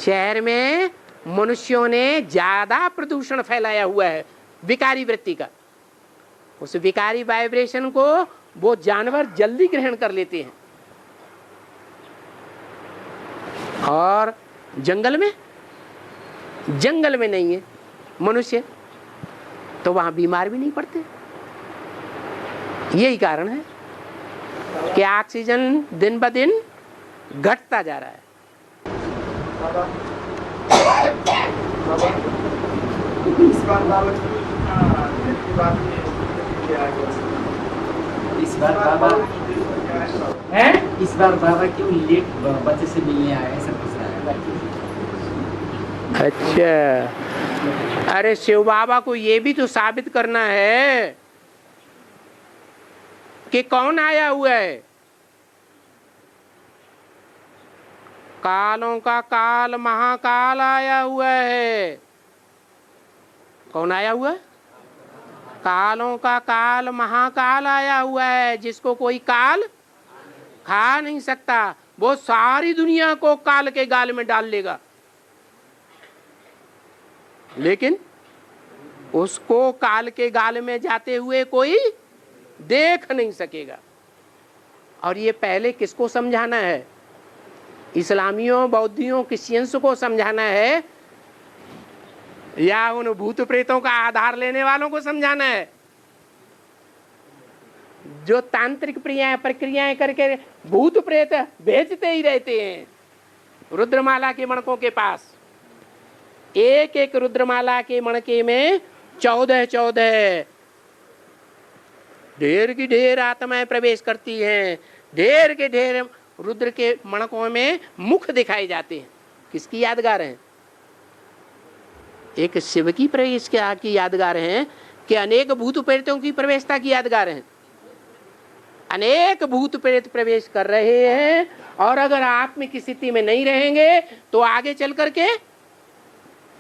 शहर में मनुष्यों ने ज्यादा प्रदूषण फैलाया हुआ है विकारी वृत्ति का। उस विकारी वाइब्रेशन को वो जानवर जल्दी ग्रहण कर लेते हैं। और जंगल में नहीं है मनुष्य, तो वहां बीमार भी नहीं पड़ते। यही कारण है कि ऑक्सीजन दिन ब दिन घटता जा रहा है। इस बार बाबा क्यों लेट बच्चे से मिलने आए, ऐसा पूछ रहा है। अच्छा, अरे शिव बाबा को ये भी तो साबित करना है कि कौन आया हुआ है। कालों का काल महाकाल आया हुआ है। कौन आया हुआ है? कालों का काल महाकाल आया हुआ है, जिसको कोई काल खा नहीं सकता। वो सारी दुनिया को काल के गाल में डाल लेगा, लेकिन उसको काल के गाल में जाते हुए कोई देख नहीं सकेगा। और ये पहले किसको समझाना है? इस्लामियों, बौद्धियों, क्रिश्चियंस को समझाना है या उन भूत प्रेतों का आधार लेने वालों को समझाना है जो तांत्रिक प्रक्रियाएं करके भूत प्रेत भेजते ही रहते हैं रुद्रमाला के मणकों के पास। एक एक रुद्रमाला के मणके में 14 ढेर की ढेर आत्माएं प्रवेश करती हैं। ढेर के ढेर रुद्र के मणकों में मुख दिखाए जाते हैं। किसकी यादगार हैं? एक शिव की प्रवेश की यादगार हैं कि अनेक भूत प्रेतों की प्रवेशता की यादगार हैं। अनेक भूत प्रेत प्रवेश कर रहे हैं, और अगर आत्मिक स्थिति में नहीं रहेंगे तो आगे चल करके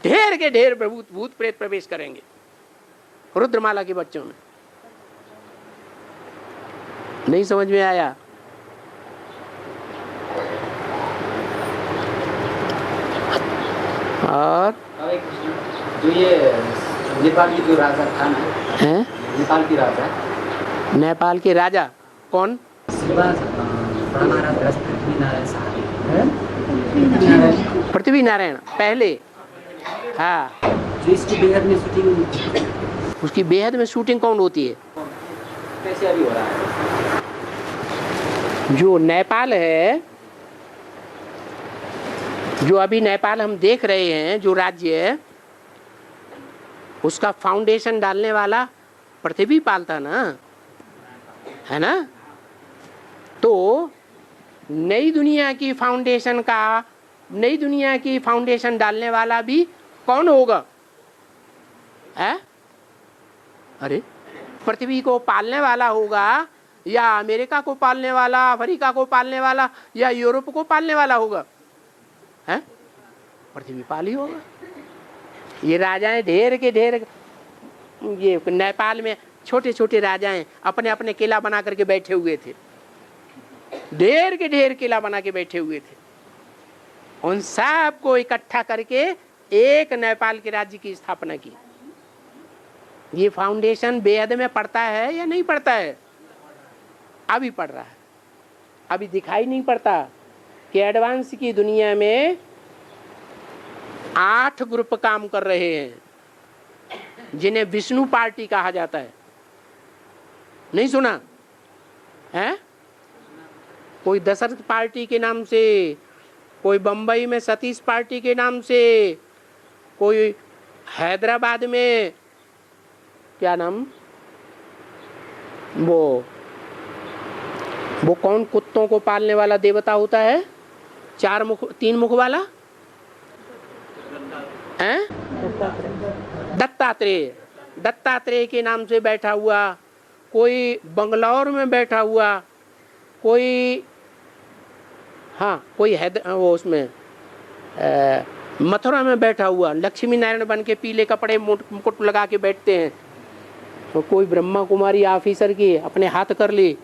ढेर के ढेर भूत प्रेत प्रवेश करेंगे रुद्रमाला के बच्चों में। नहीं समझ में आया? और जो ये नेपाल की जो राजा था ना, है नेपाल की राजा, नेपाल के राजा कौन? पृथ्वी नारायण पहले। हाँ, जो इसकी बेहद में शूटिंग, उसकी बेहद में शूटिंग कौन होती है? कैसे अभी हो रहा है? जो नेपाल है, जो अभी नेपाल हम देख रहे हैं, जो राज्य है, उसका फाउंडेशन डालने वाला पृथ्वी पाल था ना, है ना? तो नई दुनिया की फाउंडेशन डालने वाला भी कौन होगा? है? अरे, पृथ्वी को पालने वाला होगा, या अमेरिका को पालने वाला, अफ्रीका को पालने वाला, या यूरोप को पालने वाला होगा? है? पृथ्वी पाल ही होगा। ये राजाएं ढेर के ढेर, ये नेपाल में छोटे छोटे राजाएं अपने अपने किला बना करके बैठे हुए थे। ढेर के ढेर किला बना के बैठे हुए थे। उन सब को इकट्ठा करके एक नेपाल के राज्य की स्थापना की। ये फाउंडेशन बेहद में पड़ता है या नहीं पड़ता है? अभी पड़ रहा है। अभी दिखाई नहीं पड़ता कि एडवांस की दुनिया में 8 ग्रुप काम कर रहे हैं, जिन्हें विष्णु पार्टी कहा जाता है। नहीं सुना है? कोई दशरथ पार्टी के नाम से, कोई बंबई में सतीश पार्टी के नाम से, कोई हैदराबाद में क्या नाम, वो कौन कुत्तों को पालने वाला देवता होता है, 3 मुख वाला है? दत्तात्रेय के नाम से बैठा हुआ, कोई बंगलौर में बैठा हुआ, कोई वो उसमें मथुरा में बैठा हुआ, लक्ष्मी नारायण बन के पीले कपड़े मुकुट लगा के बैठते हैं। तो कोई ब्रह्मा कुमारी ऑफिसर की अपने हाथ कर ली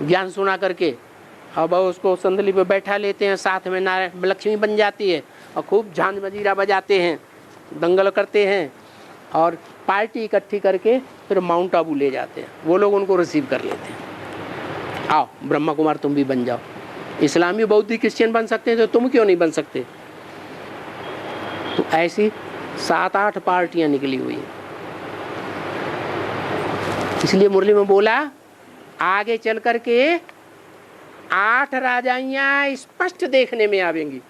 ज्ञान सुना करके, अब उसको संदली पे बैठा लेते हैं, साथ में नारायण लक्ष्मी बन जाती है। और खूब झांझ मजीरा बजाते हैं, दंगल करते हैं और पार्टी इकट्ठी करके फिर माउंट आबू ले जाते हैं। वो लोग उनको रिसीव कर लेते हैं, आओ ब्रह्मा कुमार तुम भी बन जाओ, इस्लामी बौद्ध क्रिश्चियन बन सकते हैं तो तुम क्यों नहीं बन सकते। तो ऐसी 7-8 पार्टियां निकली हुई हैं। इसलिए मुरली में बोला आगे चल करके 8 राजाइयां स्पष्ट देखने में आवेंगी।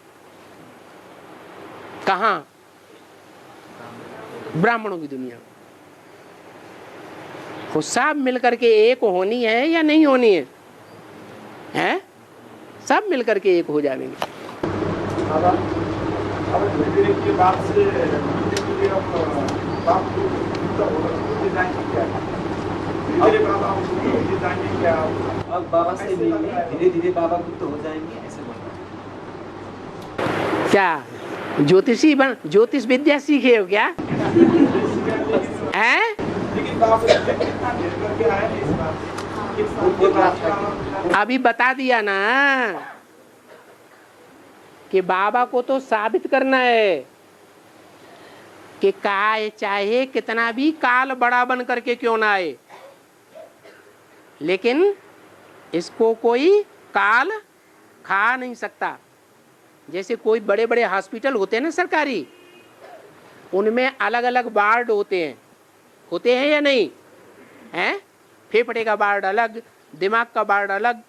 कहां? ब्राह्मणों की दुनिया। वो सब मिलकर के एक होनी है या नहीं होनी है? हैं? सब मिलकर के एक हो जाएंगे। अब धीरे-धीरे की बात से अब बाबा से मिलने धीरे-धीरे बाबा गुप्त हो जाएंगे, ऐसे बोलना। क्या ज्योतिष विद्या सीखे हो क्या? हैं? अभी बता दिया ना कि बाबा को तो साबित करना है कि चाहे कितना भी काल बड़ा बन करके क्यों ना आए, लेकिन इसको कोई काल खा नहीं सकता। जैसे कोई बड़े बड़े हॉस्पिटल होते हैं ना सरकारी, उनमें अलग अलग वार्ड होते हैं या नहीं हैं? फेफड़े का वार्ड अलग, दिमाग का वार्ड अलग,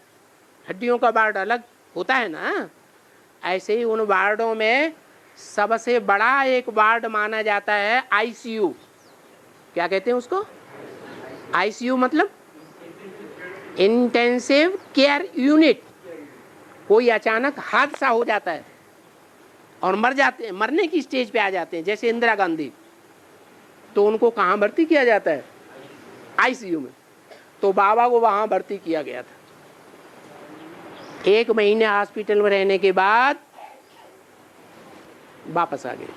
हड्डियों का वार्ड अलग होता है ना। ऐसे ही उन वार्डों में सबसे बड़ा एक वार्ड माना जाता है आईसीयू। क्या कहते हैं उसको? आईसीयू मतलब इंटेंसिव केयर यूनिट। कोई अचानक हादसा हो जाता है और मरने की स्टेज पे आ जाते हैं, जैसे इंदिरा गांधी, तो उनको कहाँ भर्ती किया जाता है? आईसीयू में। तो बाबा को वहां भर्ती किया गया था। 1 महीने हॉस्पिटल में रहने के बाद वापस आ गए।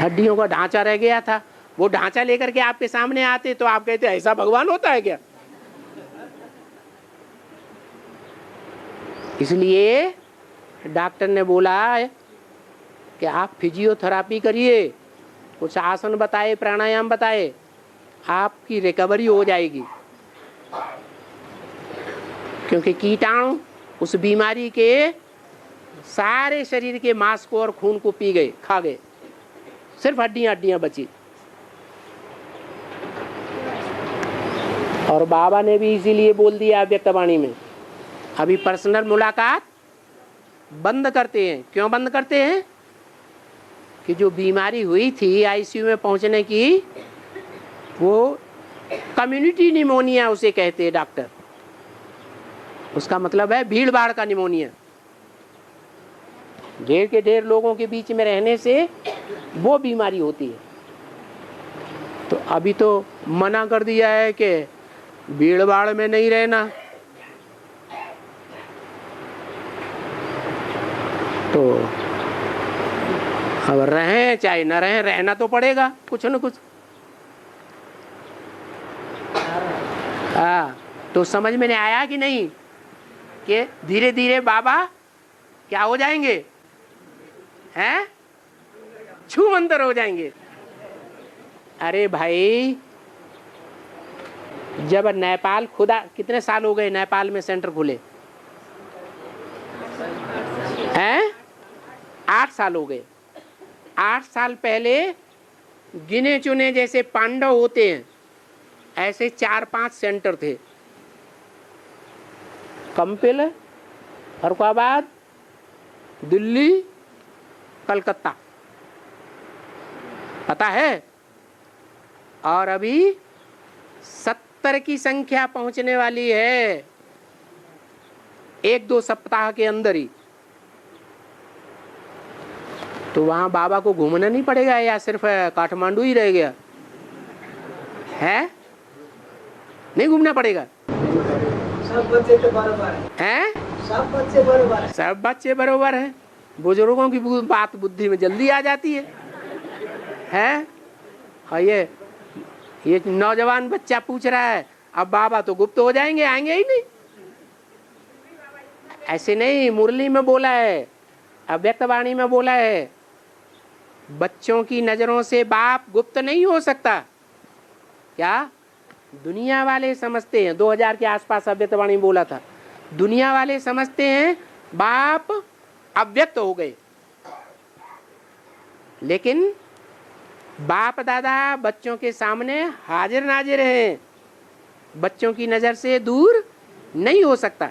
हड्डियों का ढांचा रह गया था, वो ढांचा लेकर के आपके सामने आते तो आप कहते ऐसा भगवान होता है क्या? इसलिए डॉक्टर ने बोला कि आप फिजियोथेरापी करिए, कुछ आसन बताए, प्राणायाम बताए, आपकी रिकवरी हो जाएगी। क्योंकि कीटाणु उस बीमारी के सारे शरीर के मांस को और खून को पी गए, खा गए, सिर्फ हड्डियां बची। और बाबा ने भी इसीलिए बोल दिया व्यक्तवाणी में, अभी पर्सनल मुलाकात बंद करते हैं। क्यों बंद करते हैं? कि जो बीमारी हुई थी आईसीयू में पहुंचने की, वो कम्युनिटी निमोनिया उसे कहते हैं डॉक्टर। उसका मतलब है भीड़ भाड़ का निमोनिया। ढेर के ढेर लोगों के बीच में रहने से वो बीमारी होती है। तो अभी तो मना कर दिया है कि भीड़ भाड़ में नहीं रहना। तो अब रहें चाहे न रहें, रहना तो पड़ेगा कुछ न कुछ। तो समझ में नहीं आया कि नहीं कि धीरे धीरे बाबा क्या हो जाएंगे? हैं? छू मंतर हो जाएंगे। अरे भाई, जब नेपाल खुदा, कितने साल हो गए नेपाल में सेंटर खुले? हैं? 8 साल हो गए। 8 साल पहले गिने चुने जैसे पांडव होते हैं ऐसे 4-5 सेंटर थे। कंपिल, फरुखाबाद, दिल्ली, कलकत्ता, पता है? और अभी 70 की संख्या पहुंचने वाली है 1-2 सप्ताह के अंदर ही। तो वहां बाबा को घूमना नहीं पड़ेगा या सिर्फ काठमांडू ही रह गया है? नहीं घूमना पड़ेगा। सब बच्चे तो बराबर हैं? सब बच्चे बराबर है। सब बच्चे बराबर हैं। बुजुर्गों की बात बुद्धि में जल्दी आ जाती है। हैं? और ये नौजवान बच्चा पूछ रहा है, अब बाबा तो गुप्त हो जाएंगे, आएंगे ही नहीं। ऐसे नहीं, मुरली में बोला है अव्यक्त वाणी में बोला है, बच्चों की नजरों से बाप गुप्त नहीं हो सकता। क्या दुनिया वाले समझते हैं, 2000 के आसपास अव्यक्त वाणी बोला था, दुनिया वाले समझते हैं बाप अव्यक्त हो गए, लेकिन बाप दादा बच्चों के सामने हाजिर नाजिर हैं, बच्चों की नजर से दूर नहीं हो सकता।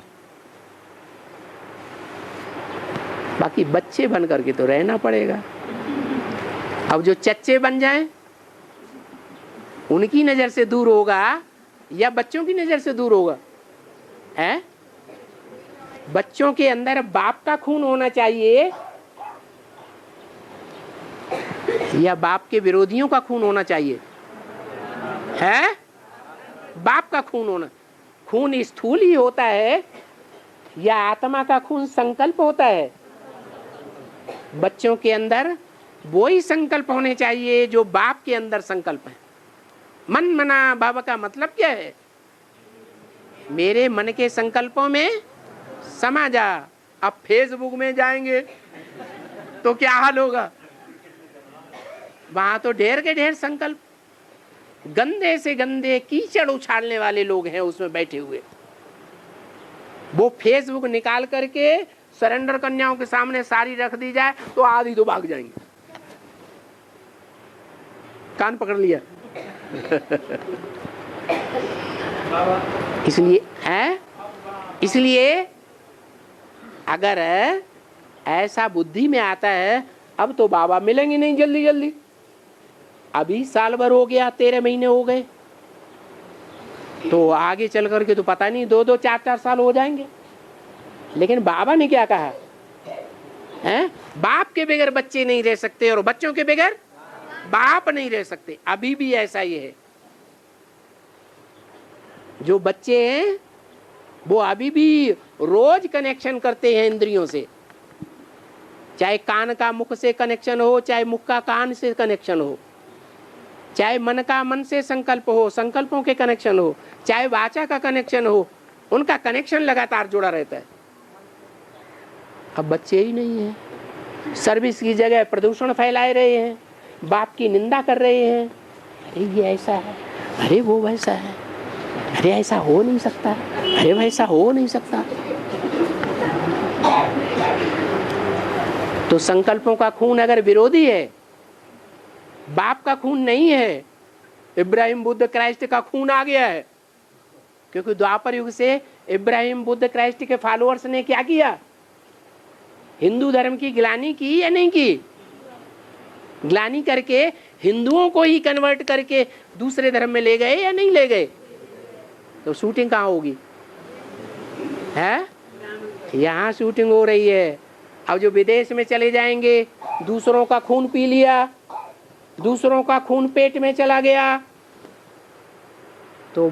बाकी बच्चे बन करके तो रहना पड़ेगा। अब जो चच्चे बन जाएं, उनकी नजर से दूर होगा या बच्चों की नजर से दूर होगा? है बच्चों के अंदर बाप का खून होना चाहिए या बाप के विरोधियों का खून होना चाहिए? है बाप का खून होना। खून स्थूल ही होता है या आत्मा का खून संकल्प होता है? बच्चों के अंदर वो ही संकल्प होने चाहिए जो बाप के अंदर संकल्प है। मन मना बाबा का मतलब क्या है? मेरे मन के संकल्पों में समा जा। अब फेसबुक में जाएंगे तो क्या हाल होगा? वहां तो ढेर के ढेर संकल्प, गंदे से गंदे कीचड़ उछालने वाले लोग हैं उसमें बैठे हुए। वो फेसबुक निकाल करके सरेंडर कन्याओं के सामने सारी रख दी जाए तो आधी तो भाग जाएंगे। कान पकड़ लिया। इसलिए अगर ऐसा बुद्धि में आता है, अब तो बाबा मिलेंगे नहीं जल्दी जल्दी, अभी साल भर हो गया, 13 महीने हो गए, तो आगे चल करके तो पता नहीं 2-2 4-4 साल हो जाएंगे। लेकिन बाबा ने क्या कहा है? बाप के बगैर बच्चे नहीं रह सकते और बच्चों के बगैर बाप नहीं रह सकते। अभी भी ऐसा ही है। जो बच्चे हैं वो अभी भी रोज कनेक्शन करते हैं इंद्रियों से, चाहे कान का मुख से कनेक्शन हो, चाहे मुख का कान से कनेक्शन हो, चाहे मन का मन से संकल्प हो, संकल्पों के कनेक्शन हो, चाहे वाचा का कनेक्शन हो, उनका कनेक्शन लगातार जुड़ा रहता है। अब बच्चे ही नहीं है, सर्विस की जगह प्रदूषण फैलाए रहे हैं, बाप की निंदा कर रहे हैं। अरे ये ऐसा है, अरे वो वैसा है, अरे ऐसा हो नहीं सकता, अरे वैसा हो नहीं सकता। तो संकल्पों का खून अगर विरोधी है, बाप का खून नहीं है, इब्राहिम बुद्ध क्राइस्ट का खून आ गया है। क्योंकि द्वापर युग से इब्राहिम बुद्ध क्राइस्ट के फॉलोअर्स ने क्या किया? हिंदू धर्म की ग्लानी की या नहीं की? ग्लानी करके हिंदुओं को ही कन्वर्ट करके दूसरे धर्म में ले गए या नहीं ले गए? तो शूटिंग कहाँ होगी? है यहाँ शूटिंग हो रही है। अब जो विदेश में चले जाएंगे, दूसरों का खून पी लिया, दूसरों का खून पेट में चला गया, तो